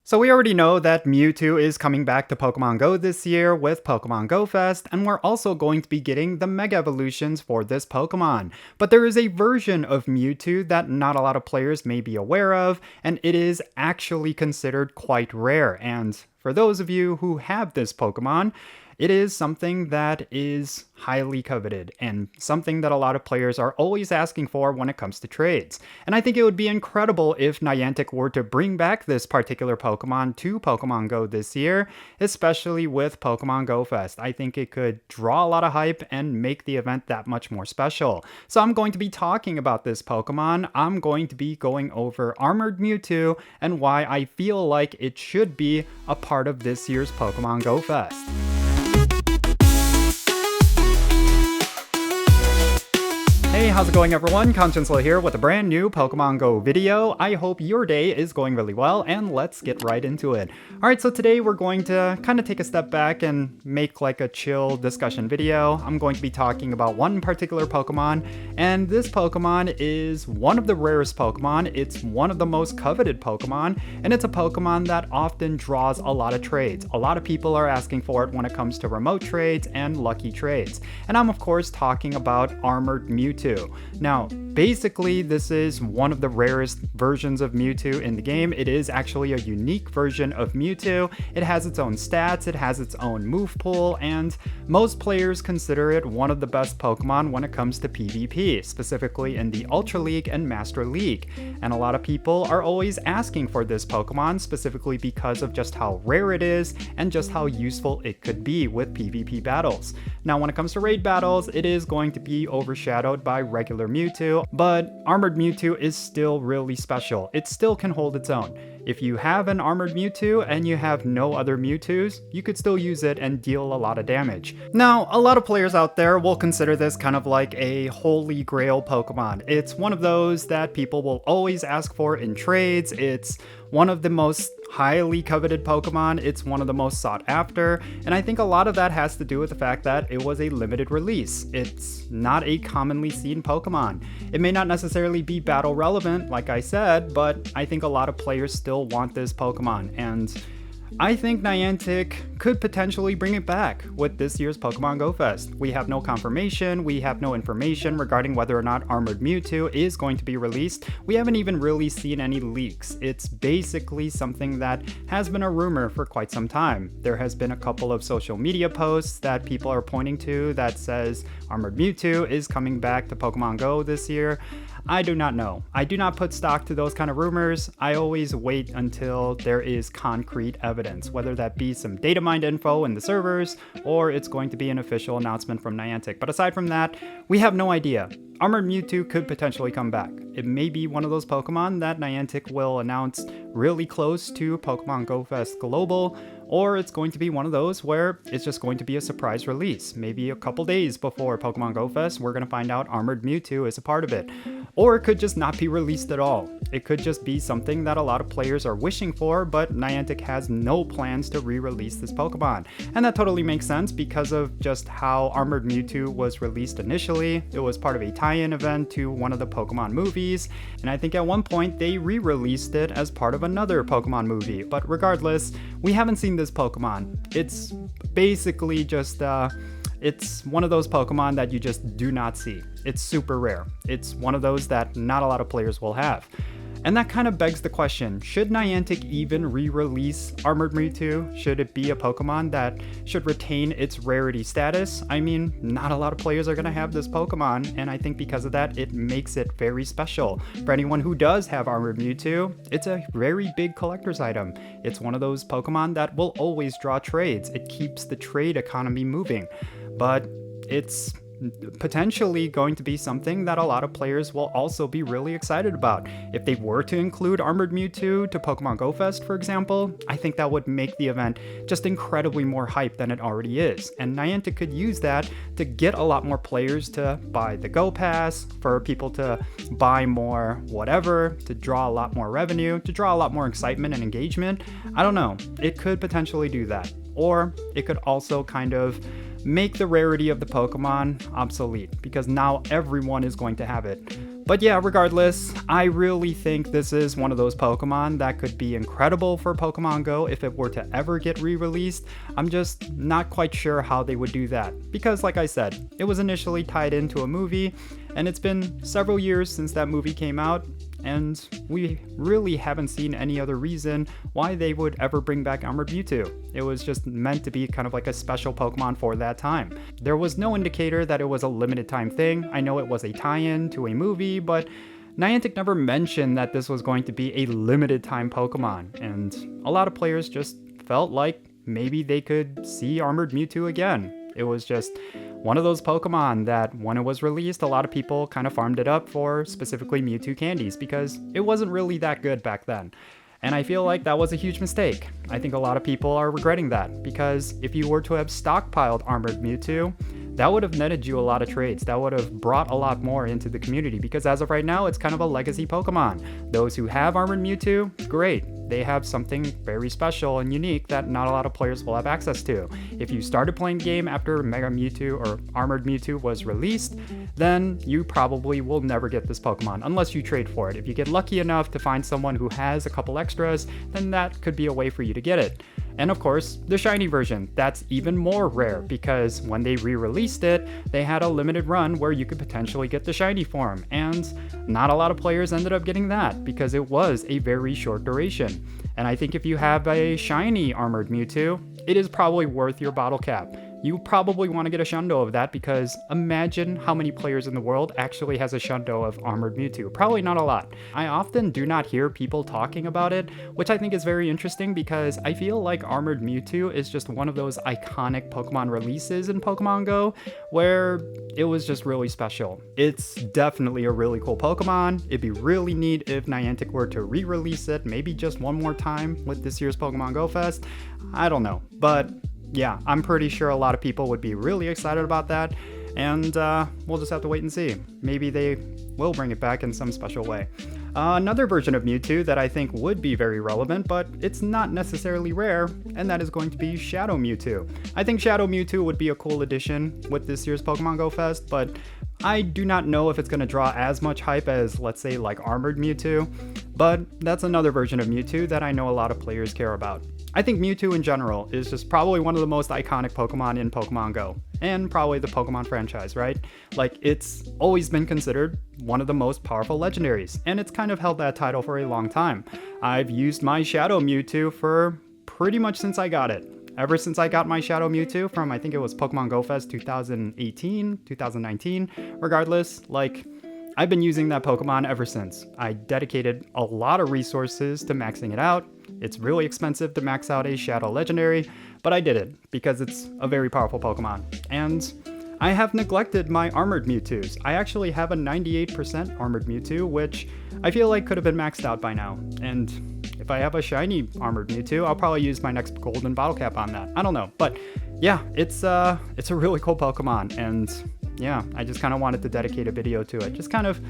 So we already know that Mewtwo is coming back to Pokemon Go this year with Pokemon GO Fest, and we're also going to be getting the Mega Evolutions for this Pokemon. But there is a version of Mewtwo that not a lot of players may be aware of, and it is actually considered quite rare. And for those of you who have this Pokemon, it is something that is highly coveted and something that a lot of players are always asking for when it comes to trades. And I think it would be incredible if Niantic were to bring back this particular Pokemon to Pokemon Go this year, especially with Pokemon GO Fest. I think it could draw a lot of hype and make the event that much more special. So I'm going to be talking about this Pokemon. I'm going to be going over Armored Mewtwo and why I feel like it should be a part of this year's Pokemon GO Fest. Hey, how's it going everyone? Jinsula here with a brand new Pokemon Go video. I hope your day is going really well, and let's get right into it. Alright, so today we're going to kind of take a step back and make like a chill discussion video. I'm going to be talking about one particular Pokemon, and this Pokemon is one of the rarest Pokemon. It's one of the most coveted Pokemon, and it's a Pokemon that often draws a lot of trades. A lot of people are asking for it when it comes to remote trades and lucky trades. And I'm of course talking about Armored Mewtwo. Now, basically, this is one of the rarest versions of Mewtwo in the game. It is actually a unique version of Mewtwo. It has its own stats, it has its own move pool, and most players consider it one of the best Pokemon when it comes to PvP, specifically in the Ultra League and Master League. And a lot of people are always asking for this Pokemon, specifically because of just how rare it is and just how useful it could be with PvP battles. Now, when it comes to raid battles, it is going to be overshadowed by regular Mewtwo, but Armored Mewtwo is still really special. It still can hold its own. If you have an Armored Mewtwo and you have no other Mewtwo's, you could still use it and deal a lot of damage. Now, a lot of players out there will consider this kind of like a holy grail Pokemon. It's one of those that people will always ask for in trades. It's one of the most highly coveted Pokemon. It's one of the most sought after, and I think a lot of that has to do with the fact that it was a limited release. It's not a commonly seen Pokemon. It may not necessarily be battle relevant, like I said, but I think a lot of players still want this Pokemon, and I think Niantic could potentially bring it back with this year's Pokemon GO Fest. We have no confirmation, we have no information regarding whether or not Armored Mewtwo is going to be released. We haven't even really seen any leaks. It's basically something that has been a rumor for quite some time. There has been a couple of social media posts that people are pointing to that says Armored Mewtwo is coming back to Pokemon Go this year. I do not know. I do not put stock to those kind of rumors. I always wait until there is concrete evidence, whether that be some data mined info in the servers or it's going to be an official announcement from Niantic. But aside from that, we have no idea. Armored Mewtwo could potentially come back. It may be one of those Pokemon that Niantic will announce really close to Pokemon GO Fest Global, or it's going to be one of those where it's just going to be a surprise release. Maybe a couple days before Pokemon GO Fest, we're going to find out Armored Mewtwo is a part of it. Or it could just not be released at all. It could just be something that a lot of players are wishing for, but Niantic has no plans to re-release this Pokemon. And that totally makes sense because of just how Armored Mewtwo was released initially. It was part of a tie-in event to one of the Pokemon movies, and I think at one point they re-released it as part of another Pokemon movie. But regardless, we haven't seen this Pokemon. It's basically just it's one of those Pokemon that you just do not see. It's super rare. It's one of those that not a lot of players will have. And that kind of begs the question, should Niantic even re-release Armored Mewtwo? Should it be a Pokemon that should retain its rarity status? I mean, not a lot of players are going to have this Pokemon, and I think because of that, it makes it very special. For anyone who does have Armored Mewtwo, it's a very big collector's item. It's one of those Pokemon that will always draw trades. It keeps the trade economy moving, but it's potentially going to be something that a lot of players will also be really excited about. If they were to include Armored Mewtwo to Pokemon GO Fest, for example, I think that would make the event just incredibly more hype than it already is. And Niantic could use that to get a lot more players to buy the Go Pass, for people to buy more whatever, to draw a lot more revenue, to draw a lot more excitement and engagement. I don't know. It could potentially do that. Or it could also kind of make the rarity of the Pokemon obsolete, because now everyone is going to have it. But yeah, regardless, I really think this is one of those Pokemon that could be incredible for Pokemon Go if it were to ever get re-released. I'm just not quite sure how they would do that, because like I said, it was initially tied into a movie, and it's been several years since that movie came out, and we really haven't seen any other reason why they would ever bring back Armored Mewtwo. It was just meant to be kind of like a special Pokemon for that time. There was no indicator that it was a limited time thing. I know it was a tie-in to a movie, but Niantic never mentioned that this was going to be a limited time Pokemon, and a lot of players just felt like maybe they could see Armored Mewtwo again. It was just one of those Pokemon that when it was released, a lot of people kind of farmed it up for specifically Mewtwo candies because it wasn't really that good back then. And I feel like that was a huge mistake. I think a lot of people are regretting that, because if you were to have stockpiled Armored Mewtwo, that would have netted you a lot of trades. That would have brought a lot more into the community, because as of right now, it's kind of a legacy Pokemon. Those who have Armored Mewtwo, great. They have something very special and unique that not a lot of players will have access to. If you started playing the game after Mega Mewtwo or Armored Mewtwo was released, then you probably will never get this Pokemon unless you trade for it. If you get lucky enough to find someone who has a couple extras, then that could be a way for you to get it. And of course, the shiny version, that's even more rare, because when they re-released it, they had a limited run where you could potentially get the shiny form, and not a lot of players ended up getting that because it was a very short duration. And I think if you have a shiny Armored Mewtwo, it is probably worth your bottle cap. You probably want to get a Shundo of that, because imagine how many players in the world actually has a Shundo of Armored Mewtwo. Probably not a lot. I often do not hear people talking about it, which I think is very interesting, because I feel like Armored Mewtwo is just one of those iconic Pokemon releases in Pokemon Go where it was just really special. It's definitely a really cool Pokemon. It'd be really neat if Niantic were to re-release it, maybe just one more time with this year's Pokemon Go Fest. I don't know, but yeah, I'm pretty sure a lot of people would be really excited about that, and we'll just have to wait and see. Maybe they will bring it back in some special way. Another version of Mewtwo that I think would be very relevant, but it's not necessarily rare, and that is going to be Shadow Mewtwo. I think Shadow Mewtwo would be a cool addition with this year's Pokemon Go Fest, but I do not know if it's going to draw as much hype as, let's say, like Armored Mewtwo, but that's another version of Mewtwo that I know a lot of players care about. I think Mewtwo in general is just probably one of the most iconic Pokemon in Pokemon Go, and probably the Pokemon franchise, right? Like, it's always been considered one of the most powerful legendaries, and it's kind of held that title for a long time. I've used my Shadow Mewtwo for pretty much since I got it. Ever since I got my Shadow Mewtwo from, I think it was Pokemon Go Fest 2018, 2019, regardless, like, I've been using that Pokemon ever since. I dedicated a lot of resources to maxing it out. It's really expensive to max out a Shadow Legendary, but I did it because it's a very powerful Pokemon. And I have neglected my Armored Mewtwo's. I actually have a 98% Armored Mewtwo, which I feel like could have been maxed out by now. And if I have a shiny Armored Mewtwo, I'll probably use my next golden bottle cap on that. I don't know, but yeah, it's a really cool Pokemon, and yeah, I just kind of wanted to dedicate a video to it. Just kind of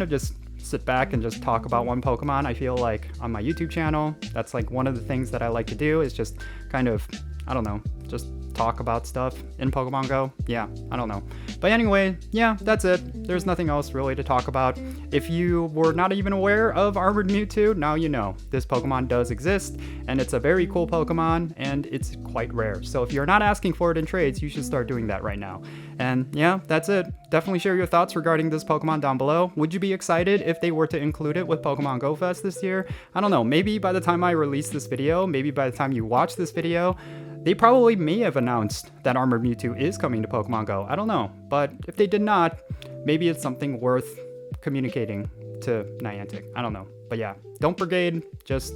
just sit back and just talk about one Pokemon. I feel like on my YouTube channel, that's like one of the things that I like to do, is just kind of, I don't know, just talk about stuff in Pokemon Go. Yeah, I don't know. But anyway, yeah, that's it. There's nothing else really to talk about. If you were not even aware of Armored Mewtwo, now you know. This Pokemon does exist, and it's a very cool Pokemon, and it's quite rare. So if you're not asking for it in trades, you should start doing that right now. And yeah, that's it. Definitely share your thoughts regarding this Pokemon down below. Would you be excited if they were to include it with Pokemon Go Fest this year? I don't know, maybe by the time I release this video, maybe by the time you watch this video, they probably may have announced that Armored Mewtwo is coming to Pokemon Go. I don't know, but if they did not, maybe it's something worth communicating to Niantic. I don't know, but yeah, don't brigade, just,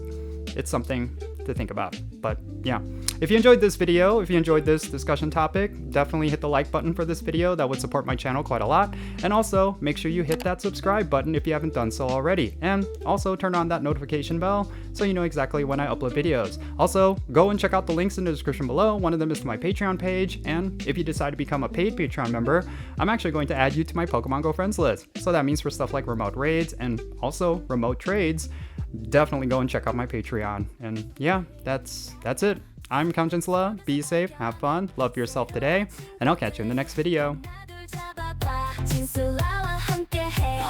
it's something to think about. But yeah, if you enjoyed this video, if you enjoyed this discussion topic, definitely hit the like button for this video. That would support my channel quite a lot. And also make sure you hit that subscribe button if you haven't done so already. And also turn on that notification bell so you know exactly when I upload videos. Also, go and check out the links in the description below. One of them is to my Patreon page. And if you decide to become a paid Patreon member, I'm actually going to add you to my Pokemon Go friends list. So that means for stuff like remote raids and also remote trades, definitely go and check out my Patreon. And yeah, that's it. I'm Jinsula. Be safe, have fun, love yourself today, and I'll catch you in the next video. 진솔아와 함께해